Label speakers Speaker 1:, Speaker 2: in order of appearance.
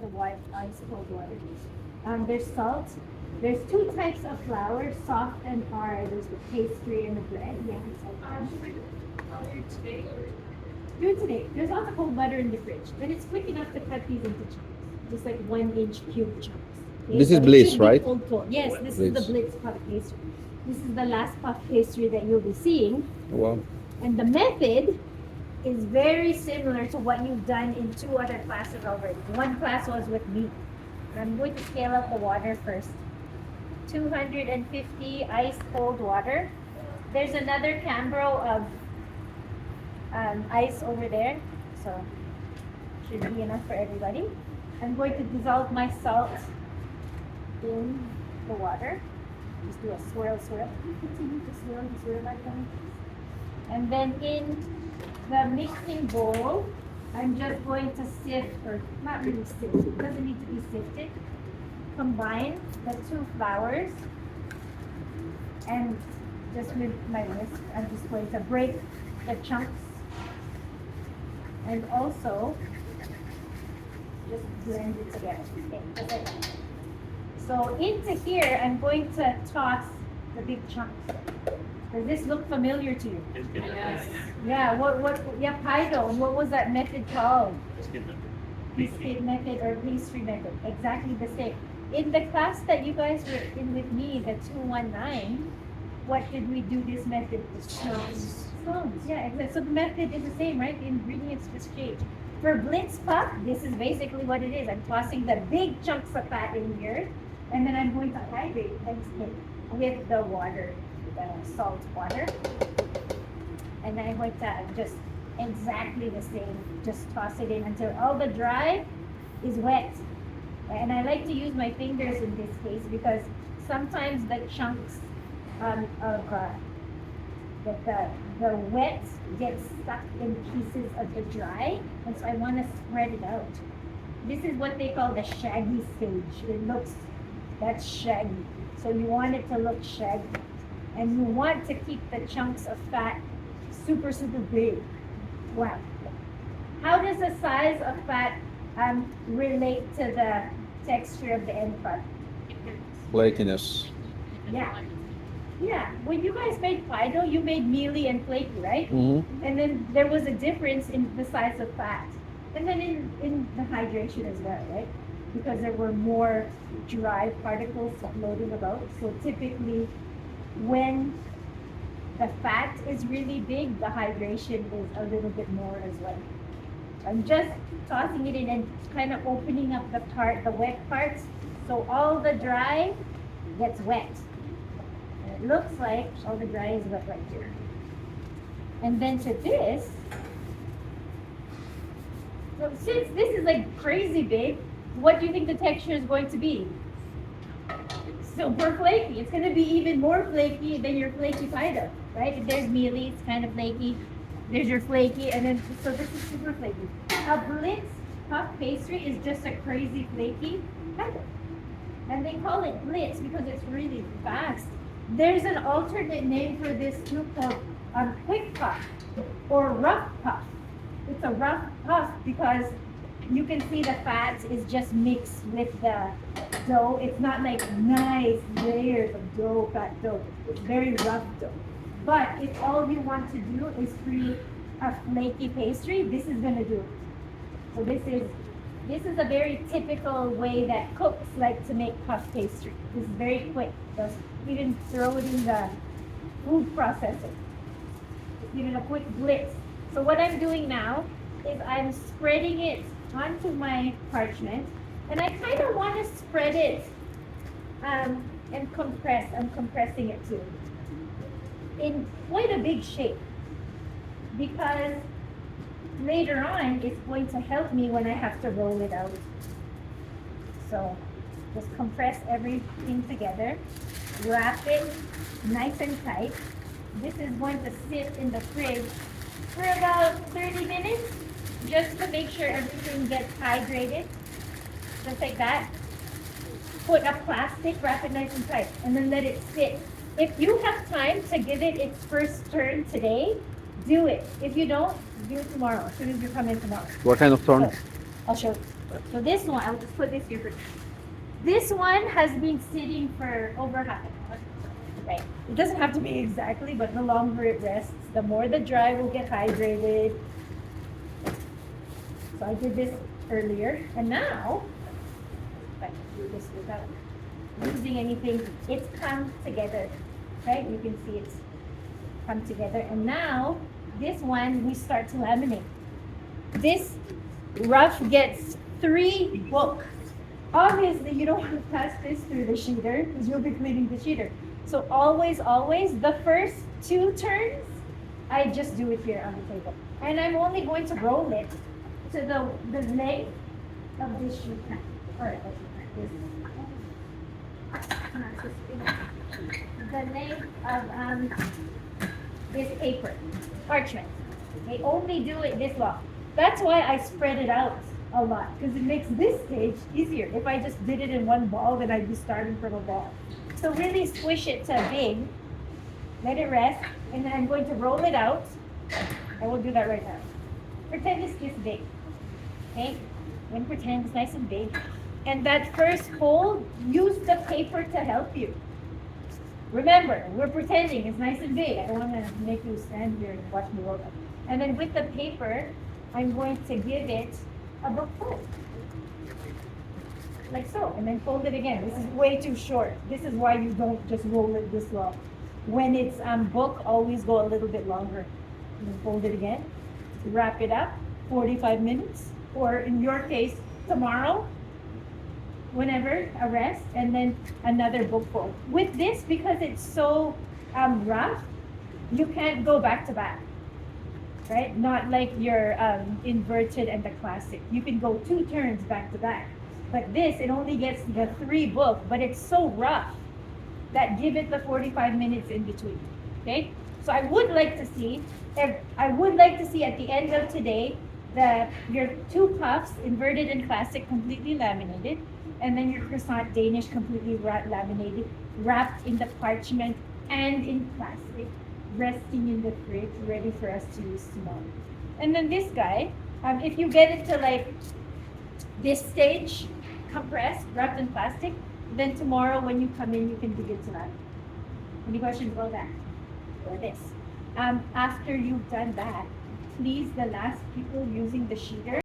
Speaker 1: the ice cold water. There's salt. There's two types of flour, soft and hard. There's the pastry and the bread. Yeah, it's all do it today. There's lots of cold butter in the fridge. And it's quick enough to cut these into chunks. Just like 1-inch cube chunks. Okay?
Speaker 2: This is
Speaker 1: But it
Speaker 2: Blitz,
Speaker 1: should be
Speaker 2: right?
Speaker 1: cold. Yes, this is the
Speaker 2: Blitz.
Speaker 1: Blitz puff pastry. This is the last puff pastry that you'll be seeing.
Speaker 2: Wow.
Speaker 1: And the method is very similar to what you've done in 2 other classes already. One class was with me. I'm going to scale up the water first. 250 ice cold water. There's another Cambro of ice over there, so should be enough for everybody. I'm going to dissolve my salt in the water. Just do a swirl. Continue to swirl like that. And then in the mixing bowl, I'm just going to sift, or not really sift, it doesn't need to be sifted. Combine the 2 flours, and just with my whisk, I'm just going to break the chunks, and also just blend it together. Okay, just like that. So into here, I'm going to toss the big chunks. Does this look familiar to you?
Speaker 3: Yes.
Speaker 1: Yeah, yeah, Paido, what was that method called? Biscuit method or pastry method, exactly the same. In the class that you guys were in with me, the 219, what did we do this method?
Speaker 3: Scones.
Speaker 1: Scones, yeah, exactly. So the method is the same, right? The ingredients just change. For Blitz puff, this is basically what it is. I'm tossing the big chunks of fat in here, and then I'm going to hydrate it with the water, the salt water. And then I'm going to just exactly the same, just toss it in until all the dry is wet. And I like to use my fingers in this case because sometimes the chunks of the wet gets stuck in pieces of the dry, and so I want to spread it out. This is what they call the shaggy stage. That's shaggy. So you want it to look shaggy. And you want to keep the chunks of fat super, super big. Wow. How does the size of fat relate to the texture of the end product?
Speaker 2: Flakiness.
Speaker 1: Yeah. Yeah. When you guys made pie dough, you made mealy and flaky, right?
Speaker 2: Mm-hmm.
Speaker 1: And then there was a difference in the size of fat. And then in the hydration as well, right? Because there were more dry particles floating about. So typically, when the fat is really big, the hydration is a little bit more as well. I'm just tossing it in and kind of opening up the wet parts, so all the dry gets wet. And it looks like all the dry is wet right here. And then to this, so since this is like crazy big, what do you think the texture is going to be? Super flaky. It's going to be even more flaky than your flaky pie dough, right? If there's mealy, it's kind of flaky. There's your flaky, and then so this is super flaky. A Blitz puff pastry is just a crazy flaky pie dough, and they call it Blitz because it's really fast. There's an alternate name for this too called quick puff or rough puff. It's a rough puff because you can see the fat is just mixed with the dough. It's not like nice layers of dough, fat dough. It's very rough dough. But if all you want to do is create a flaky pastry, this is gonna do it. So this is a very typical way that cooks like to make puff pastry. This is very quick. Just even throw it in the food processor. Just give it a quick blitz. So what I'm doing now is I'm spreading it onto my parchment, and I kind of want to spread it and compress. I'm compressing it too in quite a big shape because later on it's going to help me when I have to roll it out. So just compress everything together, wrap it nice and tight. This is going to sit in the fridge for about 30 minutes just to make sure everything gets hydrated. Just like that. Put a plastic, wrap it nice and tight, and then let it sit. If you have time to give it its first turn today, do it. If you don't, do it tomorrow, as soon as you come in tomorrow.
Speaker 2: What kind of turn?
Speaker 1: So, I'll show you. So this one, I'll just put this here for this one has been sitting for over half an hour. Right. It doesn't have to be exactly, but the longer it rests, the more the dry will get hydrated. So I did this earlier, and now, if I can do this without using anything, it's come together, right? You can see it's come together, and now this one we start to laminate. This rough gets 3 books. Obviously, you don't want to pass this through the sheeter because you'll be cleaning the sheeter. So always, the first 2 turns, I just do it here on the table. And I'm only going to roll it to the length of this sheeter. Or the length of this paper, parchment. They only do it this long. That's why I spread it out a lot, because it makes this stage easier. If I just did it in one ball, then I'd be starting from a ball. So really squish it to big, let it rest, and then I'm going to roll it out. I will do that right now. Pretend it's this big, okay? And pretend it's nice and big. And that first fold, use the paper to help you. Remember, we're pretending it's nice and big. I don't want to make you stand here and watch me roll it. And then with the paper, I'm going to give it a book fold. Like so, and then fold it again. This is way too short. This is why you don't just roll it this long. When it's book, always go a little bit longer. And then fold it again. Wrap it up, 45 minutes. Or in your case, tomorrow, whenever, a rest, and then another book fold. With this, because it's so rough, you can't go back to back. Right? Not like your inverted and the classic. You can go 2 turns back to back. But this, it only gets the 3 book, but it's so rough that give it the 45 minutes in between. Okay? So I would like to see at the end of today that your 2 puffs, inverted and classic, completely laminated, and then your croissant Danish completely laminated, wrapped in the parchment and in plastic, resting in the fridge, ready for us to use tomorrow. And then this guy, if you get it to like this stage, compressed, wrapped in plastic, then tomorrow when you come in, you can dig into that. Any questions about that? Or this? After you've done that, please, the last people using the sheeter,